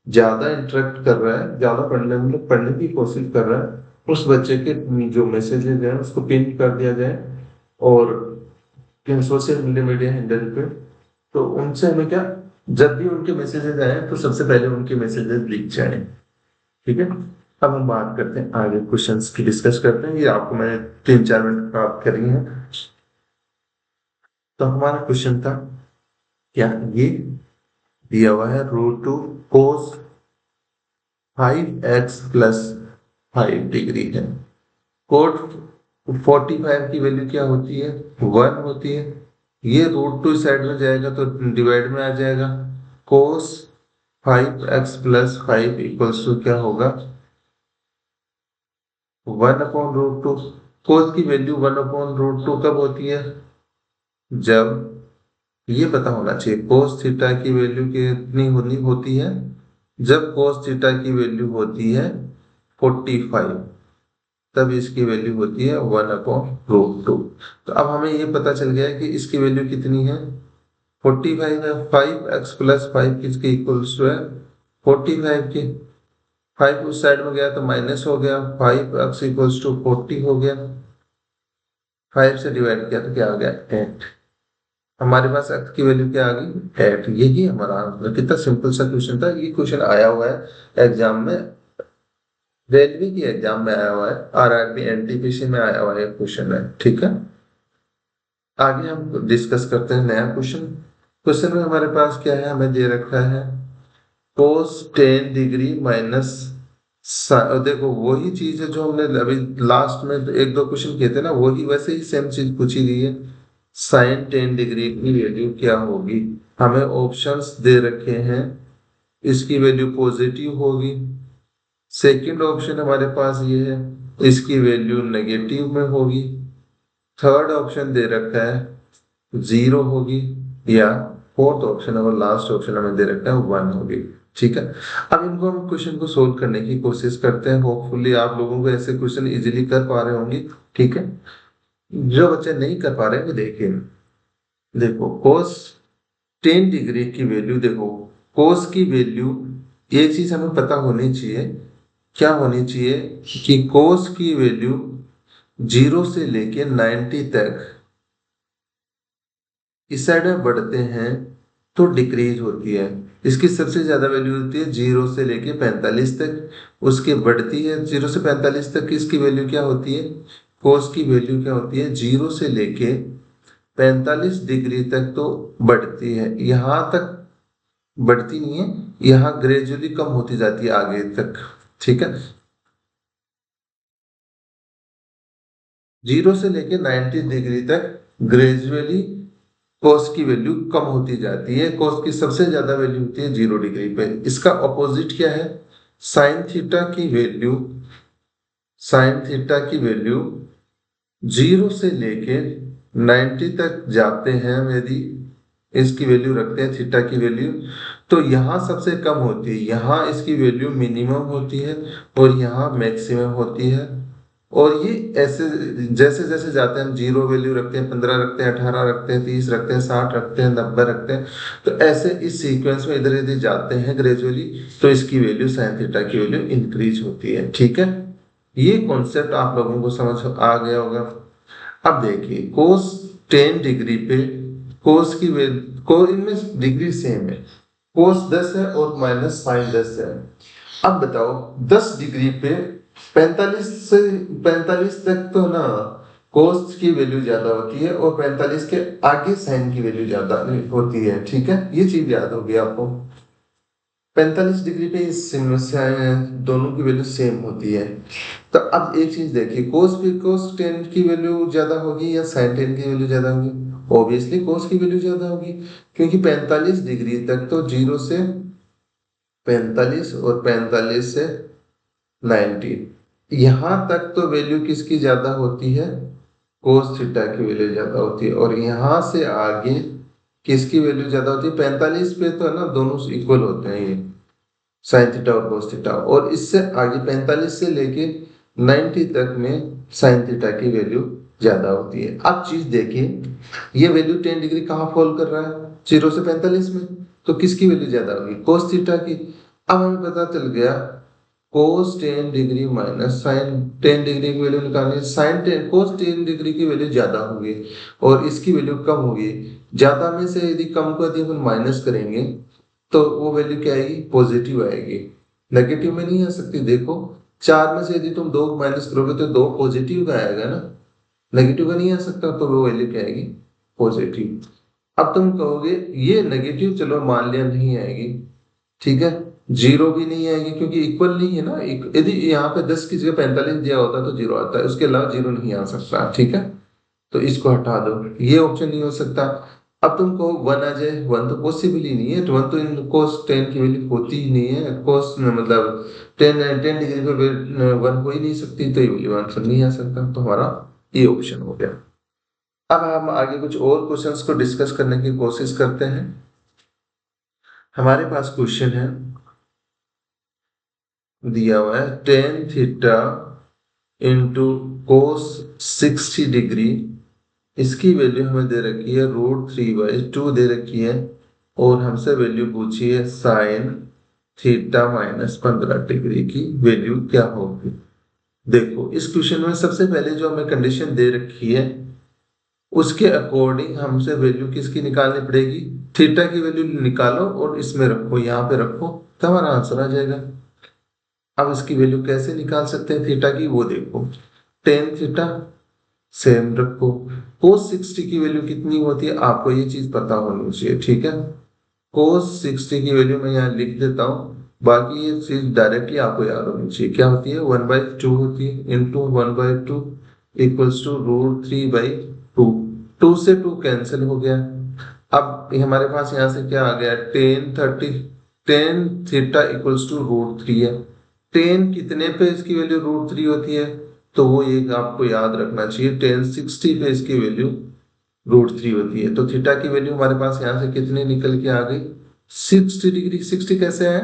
ज्यादा इंटरेक्ट कर रहा है, ज्यादा पढ़ने मतलब पढ़ने की कोशिश कर रहा है, उस बच्चे के जो मैसेजेस हैं उसको पिन कर दिया जाए, और सोशल मीडिया हैंडल पे, तो उनसे हमें क्या, जब भी उनके मैसेजेस आए तो सबसे पहले उनके मैसेजेस लिख जाए, ठीक है। अब हम बात करते हैं आगे, क्वेश्चंस की डिस्कस करते हैं, ये आपको मैंने 3-4 मिनट बात करी है। तो हमारा क्वेश्चन था क्या, ये दिया हुआ है √2 कोस 5x प्लस 5 डिग्री है, कोट 45 की वैल्यू क्या होती है, 1 होती है। ये √2 साइड में जाएगा तो डिवाइड में आ जाएगा, कोस 5x प्लस 5 इक्वल्स टू क्या होगा, 1/√2। कोस की वैल्यू 1/√2 कब होती है? जब, ये पता होना चाहिए, कोस थीटा की वैल्यू कितनी होनी होती है? जब कोस थीटा की वैल्यू होती है 45, तब इसकी वैल्यू होती है 1/√2। तो अब हमें ये पता चल गया है कि इसकी वैल्यू कितनी है, 45 है। 5x+5 किसके इक्वल्स टू है? 45 के। 5 उस साइड में गया तो माइनस हो गया, 5x इक्वल्स टू 40 हो गया। 5 से डिवाइड किया तो क्या आ गया? 8। हमारे पास x की वैल्यू क्या आ गई? 8। यही हमारा आंसर। कितना सिंपल सा क्वेश्चन था। ये क्वेश्चन आया हुआ है एग्जाम में, रेलवे की एग्जाम में आया हुआ है, आरआरबी एनटीपीसी में आया हुआ है क्वेश्चन है। ठीक है, आगे हम डिस्कस करते हैं नया क्वेश्चन। क्वेश्चन में हमारे पास क्या है, हमें दे रखा है cos 10 डिग्री माइनस, देखो वही चीज है जो हमने अभी लास्ट में एक दो क्वेश्चन किए थे ना, वही वैसे ही सेम चीज पूछी गई है। साइन 10 डिग्री की वैल्यू क्या होगी? हमें ऑप्शंस दे रखे हैं, इसकी वैल्यू पॉजिटिव होगी। सेकंड ऑप्शन हमारे पास ये है, इसकी वैल्यू नेगेटिव में होगी। थर्ड ऑप्शन दे रखा है 0 होगी, या फोर्थ ऑप्शन और लास्ट ऑप्शन हमें दे रखा है 1 होगी। ठीक है, अब इनको हम क्वेश्चन को सोल्व करने की कोशिश करते हैं। होपफुली आप लोगों को ऐसे क्वेश्चन इजीली कर पा रहे होंगे। ठीक है, जो बच्चे नहीं कर पा रहे वो देखिए, देखो कोस 10 डिग्री की वैल्यू, देखो कोस की वैल्यू, एक चीज हमें पता होनी चाहिए, क्या होनी चाहिए कि कोस की वैल्यू 0 से लेके 90 तक इस साइड में बढ़ते हैं तो डिक्रीज होती है। इसकी सबसे ज्यादा वैल्यू होती है 0 से लेके 45 तक, उसके बढ़ती है 0 से 45 तक। इसकी वैल्यू क्या होती है? कोस की वैल्यू क्या होती है? 0 से लेके 45 डिग्री तक तो बढ़ती है, यहां तक बढ़ती नहीं है, यहाँ ग्रेजुअली कम होती जाती है आगे तक। ठीक है, 0 से लेके 90 डिग्री तक ग्रेजुअली कॉस की वैल्यू कम होती जाती है। कॉस की सबसे ज्यादा वैल्यू होती है 0 डिग्री पे। इसका ऑपोजिट क्या है? साइन थीटा की वैल्यू, साइन थीटा की वैल्यू 0 से लेके 90 तक जाते हैं, यदि इसकी वैल्यू रखते हैं थीटा की वैल्यू, तो यहाँ सबसे कम होती है, यहाँ इसकी वैल्यू मिनिमम होती है और यहाँ मैक्सिमम होती है। और ये ऐसे जैसे जैसे जाते हैं, हम 0 वैल्यू रखते हैं, 15 रखते हैं, 18 रखते हैं, 30 रखते हैं, 60 रखते हैं, 90 रखते हैं, तो ऐसे इस सीक्वेंस में इधर इधर जाते हैं ग्रेजुअली, तो इसकी वैल्यू साइन थीटा की वैल्यू इंक्रीज होती है। ठीक है, ये कॉन्सेप्ट आप लोगों को समझ आ गया होगा। अब देखिए कोस 10 डिग्री पे कोस की वैल्यू, को इनमें डिग्री सेम है, कोस 10 है और माइनस साइन 10 है। अब बताओ 10 डिग्री पे 45 से 45 तक तो ना कोस की वैल्यू ज्यादा होती है, और 45 के आगे साइन की वैल्यू ज्यादा होती है। ठीक है, ये चीज याद होगी आपको। 45 डिग्री पे इस समस्याएं दोनों की वैल्यू सेम होती है। तो अब एक चीज देखिए, कोस भी कोस 10 की वैल्यू ज्यादा होगी या साइन 10 की वैल्यू ज्यादा होगी? ऑब्वियसली कोस की वैल्यू ज्यादा होगी, क्योंकि 45 डिग्री तक तो 0 से 45 और 45 से 90, यहां तक तो वैल्यू किसकी ज्यादा होती है? कोस थीटा की वैल्यू ज्यादा होती है। और यहां से आगे किसकी वैल्यू ज्यादा होती है? 45 पे तो है ना, दोनों इक्वल होते हैं ये, साइन थीटा और कोस थीटा। और इससे आगे 45 से लेके 90 तक में साइन थीटा की वैल्यू ज्यादा होती है। अब चीज देखिए, ये वैल्यू 10 डिग्री कहाँ फॉल कर रहा है? 0 से 45 में, तो किसकी वैल्यू ज्यादा होगी? कोस थीटा की। अब हमें पता चल गया कोस 10 डिग्री माइनस साइन 10 डिग्री की वैल्यू निकालनी है। साइन 10 कोस 10 डिग्री की वैल्यू ज्यादा होगी और इसकी वैल्यू कम होगी। ज्यादा में से यदि कम को यदि अपन माइनस करेंगे तो वो वैल्यू क्या आएगी? पॉजिटिव आएगी, नेगेटिव में नहीं आ सकती। देखो 4 में से यदि तुम 2 माइनस करोगे तो 2 पॉजिटिव का आएगा ना, नेगेटिव का नहीं आ सकता, तो वो वैल्यू क्या आएगी? पॉजिटिव। अब तुम कहोगे ये नेगेटिव चलो मान लिया नहीं आएगी, ठीक है, 0 भी नहीं आएगी क्योंकि इक्वल नहीं है ना। यदि यहाँ पे 10 की जगह 45 दिया होता तो 0 आता है, उसके अलावा 0 नहीं आ सकता। ठीक है, तो इसको हटा दो, ये ऑप्शन नहीं हो सकता। अब तुम कहो 1 आ जाए, 1 तो पॉसिबल ही नहीं है, तो 1 तो इन कोस 10 की वैल्यू होती ही नहीं है, कोस मतलब 10 डिग्री पे 1 हो ही नहीं सकती, तो ये वैल्यू आंसर नहीं आ सकता। तो हमारा ये ऑप्शन हो गया। अब हम आगे कुछ और क्वेश्चंस को डिस्कस करने की कोशिश करते हैं। हमारे पास क्वेश्चन है, दिया हुआ है tan theta into cos 60 degree, इसकी वैल्यू हमें दे रखी है √3/2 दे रखी है, और हमसे वैल्यू पूछी है साइन थीटा -15 डिग्री की वैल्यू क्या होगी। देखो इस क्वेश्चन में सबसे पहले जो हमें कंडीशन दे रखी है उसके अकॉर्डिंग हमसे वैल्यू किसकी निकालनी पड़ेगी, थीटा की वैल्यू निकालो और इसमें रखो, यहाँ पे रखो, तो हमारा आंसर आ जाएगा। अब इसकी वैल्यू कैसे निकाल सकते हैं थीटा की, वो देखो, टेन थीटा सेम रखो, कोस 60 की वैल्यू कितनी होती है आपको ये चीज पता होनी चाहिए, ठीक है। कोस 60 की वैल्यू मैं यहाँ लिख देता हूँ, बाकी ये चीज डायरेक्टली आपको याद होनी चाहिए, क्या होती है 1/2 होती है, इंटू 1/2 इक्वल्स टू √3/2, 2 से 2 कैंसिल हो गया। अब हमारे पास यहाँ से क्या आ गया, टेन थीटा इक्वल्स टू √3 है। टेन कितने पे इसकी वैल्यू √3 होती है, तो वो एक आपको याद रखना चाहिए, टेन 60 पे इसकी वैल्यू √3 होती है। तो थीटा की वैल्यू हमारे पास यहाँ से कितनी निकल के आ गई, 60 डिग्री। 60 कैसे है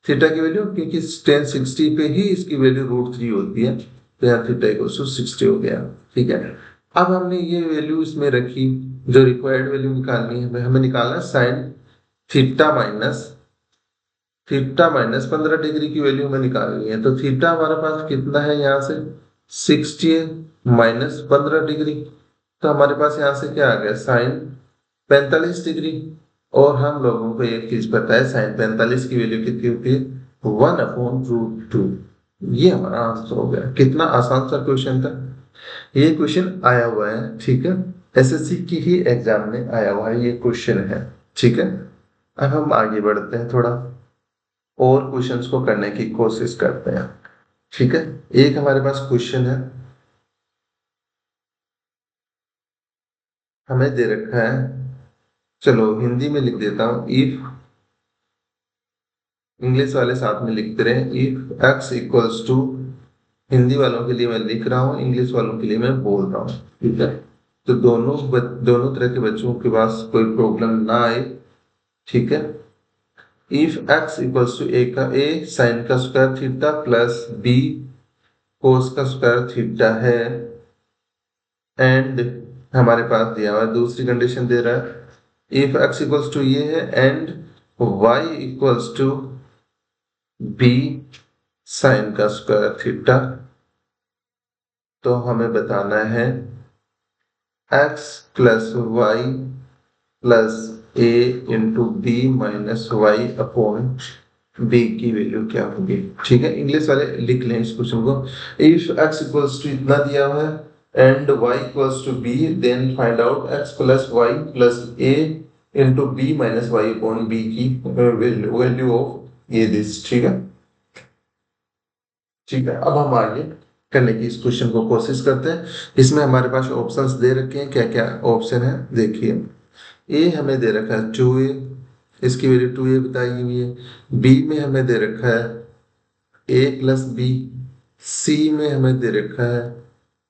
थीटा की वैल्यू, क्योंकि टेन 60 पे ही इसकी वैल्यू √3 होती है, तो यहाँ थीटा इक्वल्स टू 60 हो गया, ठीक है। अब हमने ये वैल्यू इसमें रखी, जो रिक्वायर्ड वैल्यू निकालनी है हमें निकालना साइन थीटा -15 डिग्री की वैल्यू हमें निकालनी है। तो थीटा हमारे पास कितना है, यहाँ से 60 है -15 डिग्री, तो हमारे पास यहाँ से क्या आ गया साइन 45 डिग्री। और हम लोगों को एक चीज पता है, साइन 45 की वैल्यू कितनी होती है, 1/√2। ये हमारा आंसर हो गया। कितना आसान सा क्वेश्चन था, ये क्वेश्चन आया हुआ है, ठीक है, एसएससी की ही एग्जाम में आया हुआ है ये क्वेश्चन है, ठीक है। अब हम आगे बढ़ते हैं, थोड़ा और क्वेश्चंस को करने की कोशिश करते हैं, ठीक है। एक हमारे पास क्वेश्चन है, हमें दे रखा है, चलो हिंदी में लिख देता हूं, इफ, इंग्लिश वाले साथ में लिखते रहे, if x equals to, Hindi वालों के लिए मैं लिख रहा हूँ, इंग्लिश वालों के लिए मैं बोल रहा हूँ, ठीक है। तो दोनों तरह के बच्चों के पास कोई प्रॉब्लम ना आए, ठीक है। If x equals to A sine का square theta plus b cos का स्क्वायर थीटा है, एंड हमारे पास दिया हुआ है दूसरी कंडीशन दे रहा है, इफ x इक्वल्स टू ये है and y equals to b sine का स्क्वायर थीटा, तो हमें बताना है x plus Y plus a into B minus Y upon B की वैल्यू क्या होगी, ठीक है। इंग्लिश वाले लिख लें इस क्वेश्चन को, इफ x इक्वल्स टू इतना दिया हुआ है and y equals to b, then find out x plus Y plus a into B minus Y upon B की वैल्यू ऑफ ये दिस, ठीक है। ठीक है, अब हम आगे करने की इस क्वेश्चन को कोशिश करते हैं। इसमें हमारे पास ऑप्शंस दे रखे हैं, क्या क्या ऑप्शन है देखिए। ए हमें दे रखा है 2a, इसकी वैल्यू 2a बताई हुई है। बी में हमें दे रखा है a प्लस बी, सी में हमें दे रखा है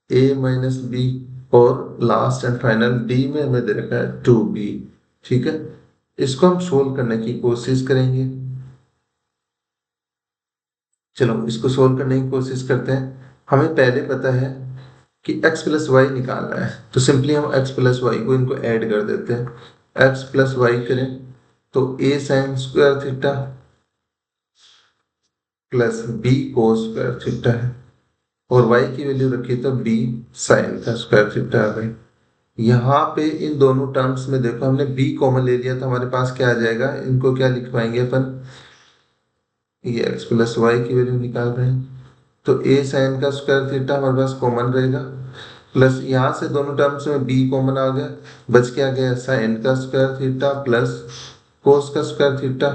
a माइनस बी, और लास्ट एंड फाइनल डी में हमें दे रखा है 2b, ठीक है। इसको हम सोल्व करने की कोशिश करेंगे। चलो इसको सोल्व करने की कोशिश करते हैं। हमें पहले पता है कि x प्लस वाई निकालना है, तो सिंपली हम x प्लस वाई को इनको ऐड कर देते हैं। x प्लस वाई करें तो a sign square theta plus b cos square theta है, और y की वैल्यू रखी तो b साइन का स्क्वायर थीटा आ गई। यहाँ पे इन दोनों टर्म्स में देखो हमने b कॉमन ले लिया, तो हमारे पास क्या आ जाएगा, इनको क्या लिख पाएंगे अपन, ये x प्लस वाई की वैल्यू निकाल रहे हैं, तो a साइन का स्क्वायर थीटा हमारे पास कॉमन रहेगा, प्लस यहाँ से दोनों टर्म्स में b कॉमन आ गया, बच क्या गया साइन का स्क्वायर थीटा प्लस कोस का स्क्वायर थीटा।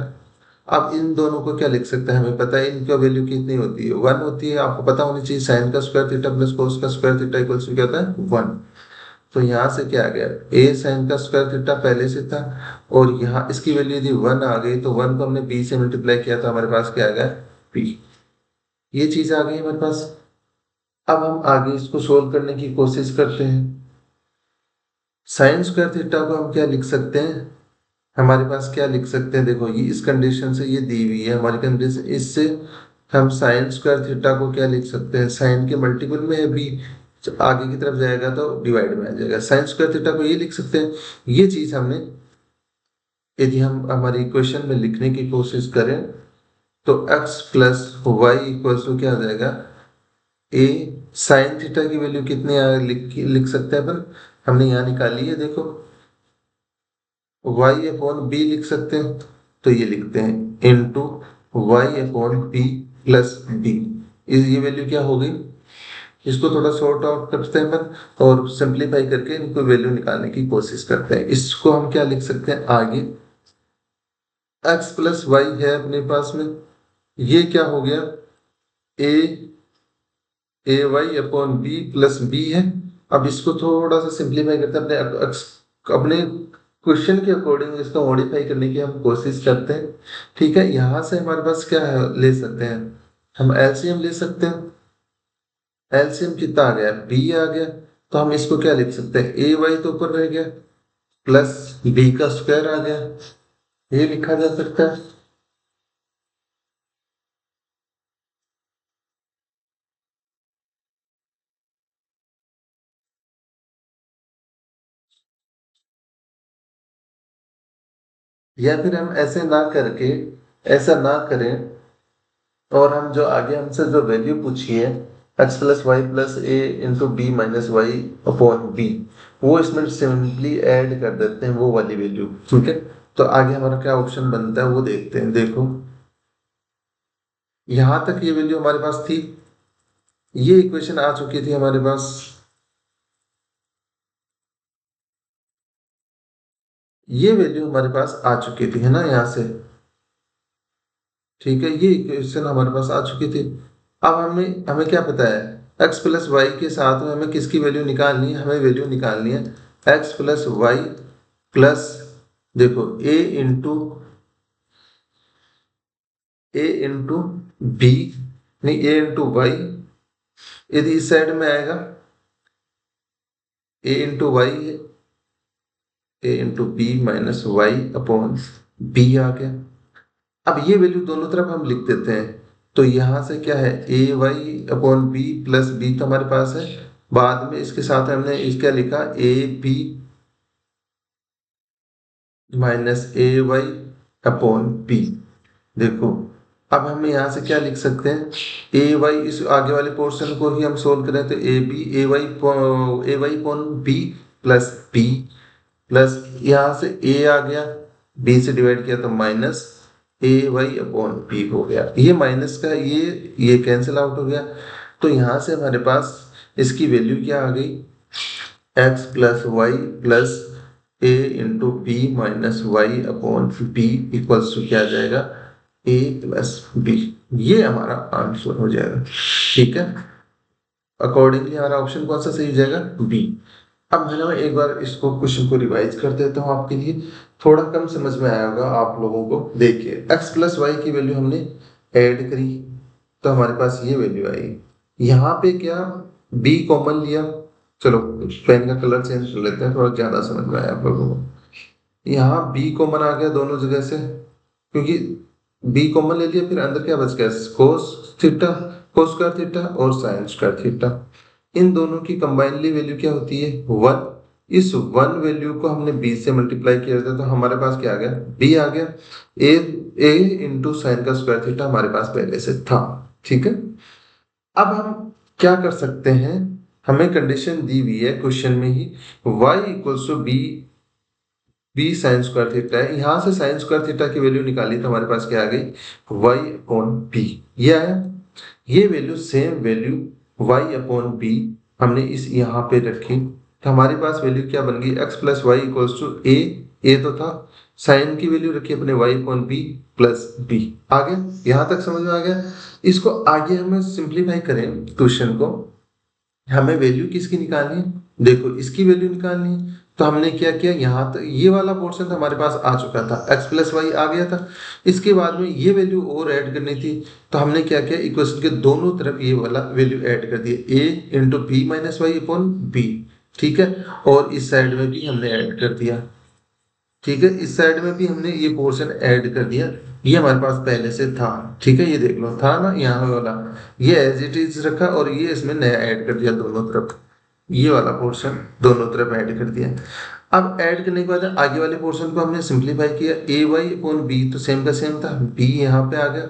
अब इन दोनों को क्या लिख सकते हैं, हमें पता है इनका वैल्यू कितनी होती है, 1 होती है। आपको पता होनी चाहिए साइन का स्क्वायर थीटा प्लस कोस का स्क्वायर थीटा इक्वल्स टू क्या होता है 1। तो यहाँ से क्या आ गया, a साइन का स्क्वायर थीटा पहले से था, और यहाँ इसकी वैल्यू यदि 1 आ गई तो 1 को हमने b से मल्टीप्लाई किया तो हमारे पास क्या आ गया b, ये चीज आ गई हमारे पास। अब हम आगे इसको सोल्व करने की कोशिश करते हैं। साइन स्क्वायर थीटा को हम क्या लिख सकते हैं, हमारे पास क्या लिख सकते हैं, देखो ये इस कंडीशन से ये दी हुई है हमारी कंडीशन, इससे हम साइन स्क्वायर थीटा को क्या लिख सकते हैं, साइन के मल्टीपल में है बी, आगे की तरफ जाएगा तो डिवाइड में आ जाएगा, साइन स्क्वायर थीटा को ये लिख सकते हैं। ये चीज हमने, यदि हम हमारी इक्वेशन में लिखने की कोशिश करें तो x plus Y equal to क्या आ जाएगा, ए साइन थीटा की वैल्यू कितनी लिख सकते हैं अपन, हमने यहाँ निकाली है देखो, y अपॉन बी लिख सकते हैं, तो ये लिखते हैं into Y upon B plus B. ये वैल्यू क्या हो गई, इसको थोड़ा सॉर्ट आउट करते हैं अपन और सिंप्लीफाई करके इनको वैल्यू निकालने की कोशिश करते हैं। इसको हम क्या लिख सकते हैं आगे, x प्लस वाई है अपने पास में, ये क्या हो गया a Y upon B plus b है। अब इसको थोड़ा सा सिंप्लीफाई करते हैं अपने क्वेश्चन के अकॉर्डिंग, इसको मॉडिफाई करने की हम कोशिश करते हैं। ठीक है, यहां से हमारे पास क्या है, ले सकते हैं हम एलसीएम ले सकते हैं। एलसीएम कितना आ गया, बी आ गया, तो हम इसको क्या लिख सकते हैं, ए वाई तो ऊपर रह गया प्लस बी का स्क्वायर आ गया, ये लिखा जा सकता है। या फिर हम ऐसे ना करके, ऐसा ना करें और हम जो आगे हमसे जो वैल्यू पूछी है x प्लस वाई प्लस ए into B minus Y upon b, वो इसमें सिंपली ऐड कर देते हैं वो वाली वैल्यू। ठीक है, तो आगे हमारा क्या ऑप्शन बनता है वो देखते हैं। देखो यहां तक ये वैल्यू हमारे पास थी, ये इक्वेशन आ चुकी थी हमारे पास, ये वैल्यू हमारे पास आ चुकी थी, है ना, यहाँ से। ठीक है, ये इक्वेशन हमारे पास आ चुकी थी। अब हमें हमें क्या पता है, x प्लस वाई के साथ में हमें किसकी वैल्यू निकालनी है, हमें वैल्यू निकालनी है x प्लस वाई प्लस, देखो ए इंटू बी, नहीं ए इंटू वाई, यदि इस साइड में आएगा ए इंटू वाई है, a into B minus Y upon b आ गया। अब ये वैल्यू दोनों तरफ हम लिख देते हैं, तो यहां से क्या है, a Y upon B plus b तो हमारे पास है, बाद में इसके साथ हमने इसका लिखा A B minus A Y upon B. देखो अब हम यहाँ से क्या लिख सकते हैं, ए वाई, इस आगे वाले पोर्शन को ही हम सोल्व करें तो a Y upon B plus b plus, यहाँ से ए आ गया, बी से डिवाइड किया तो minus A Y upon B हो गया, ये माइनस का ये कैंसिल आउट हो गया। तो यहाँ से हमारे पास इसकी वैल्यू क्या आ गई, X plus Y plus A into B minus Y upon B equals to क्या आ जाएगा, ए प्लस बी, ये हमारा आंसर हो जाएगा। ठीक है, अकॉर्डिंगली हमारा ऑप्शन कौन सा सही हो जाएगा, बी। अब मैं ना एक बार इसको क्वेश्चन को रिवाइज कर देता हूँ आपके लिए, थोड़ा कम समझ में आया होगा आप लोगों को। देखिए x प्लस वाई की वैल्यू हमने ऐड करी तो हमारे पास ये वैल्यू आई, यहाँ पे क्या b कॉमन लिया, चलो पेन का कलर चेंज कर लेते हैं, थोड़ा ज्यादा समझ में आया आप लोगों को। यहाँ b कॉमन आ गया दोनों जगह से, क्योंकि b कॉमन ले लिया, फिर अंदर क्या बच गया, cos theta, cos square theta और साइन स्क्वायर थीटा, इन दोनों की कंबाइनली वैल्यू क्या होती है, 1। इस 1 वैल्यू को हमने b से मल्टीप्लाई किया था तो हमारे पास क्या आ गया, b आ गया, a इंटू साइन का स्क्वायर थीटा हमारे पास पहले से था। ठीक है, अब हम क्या कर सकते हैं, हमें कंडीशन दी हुई है क्वेश्चन में ही, y equals to B sine square theta है, यहां से साइन स्क्वायर थीटा की वैल्यू निकाली तो हमारे पास क्या आ गई, y अपॉन बी, ये आया। ये value same value y upon B हमने इस यहाँ पे रखी तो हमारे पास वैल्यू क्या बन गई, x plus y equals to a तो था, साइन की वैल्यू रखी अपने y upon B plus b. आगे यहाँ तक समझ में आ गया। इसको आगे हमें सिंप्लीफाई करें क्वेश्चन को, हमें वैल्यू किसकी निकालनी है, देखो इसकी वैल्यू निकालनी है, तो हमने क्या किया, यहाँ तो ये वाला पोर्शन तो हमारे पास आ चुका था, x प्लस वाई आ गया था। इसके बाद में ये वैल्यू और ऐड करनी थी, तो हमने क्या किया, इक्वेशन के दोनों तरफ ये वाला वैल्यू ऐड कर दिया, a into B minus Y upon B. ठीक है, और इस साइड में भी हमने ऐड कर दिया। ठीक है, इस साइड में भी हमने ये पोर्शन ऐड कर दिया, ये हमारे पास पहले से था। ठीक है, ये देख लो था ना यहाँ वाला, ये एज इट इज रखा और ये इसमें नया ऐड कर दिया दोनों तरफ, ये वाला पोर्शन दोनों तरफ ऐड कर दिया। अब ऐड करने के बाद आगे वाले पोर्शन को हमने सिंप्लीफाई किया, ए वाई अपॉन बी तो सेम का सेम था, बी यहाँ पे आ गया।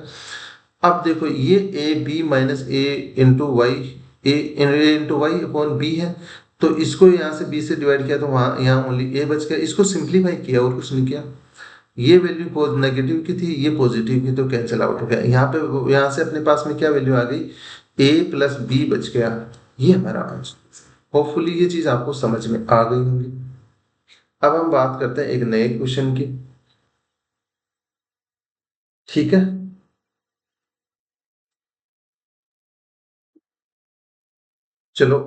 अब देखो ये A B minus A into Y, A into Y upon B है, तो इसको यहाँ से बी से डिवाइड किया तो वहाँ यहाँ ओनली ए बच गया, इसको सिंप्लीफाई किया और कुछ नहीं किया। ये वैल्यू नेगेटिव की थी, ये पॉजिटिव की, तो कैंसिल आउट हो गया। यहाँ पे यहाँ से अपने पास में क्या वैल्यू आ गई, ए प्लस बी बच गया, ये हमारा आंसर। होपफुली ये चीज आपको समझ में आ गई होंगी। अब हम बात करते हैं एक नए क्वेश्चन की। ठीक है, चलो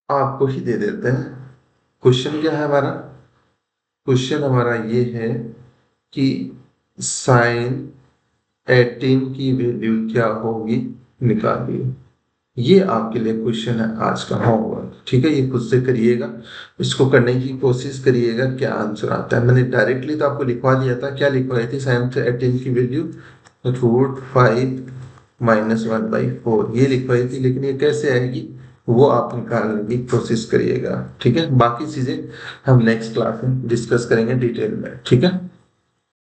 आपको ही दे देते हैं। क्वेश्चन क्या है हमारा, क्वेश्चन हमारा ये है कि साइन 18 की वैल्यू क्या होगी, निकालिए। ये आपके लिए क्वेश्चन है आज का होमवर्क। ठीक है, ये खुद से करिएगा, इसको करने की कोशिश करिएगा क्या आंसर आता है। मैंने डायरेक्टली तो आपको लिखवा दिया था, क्या लिखवाई थी, साइन 18 की वैल्यू √5 माइनस 1/4 ये लिखवाई थी, लेकिन ये कैसे आएगी वो आप निकालने की कोशिश करिएगा। ठीक है, बाकी चीजें हम नेक्स्ट क्लास में डिस्कस करेंगे डिटेल में। ठीक है।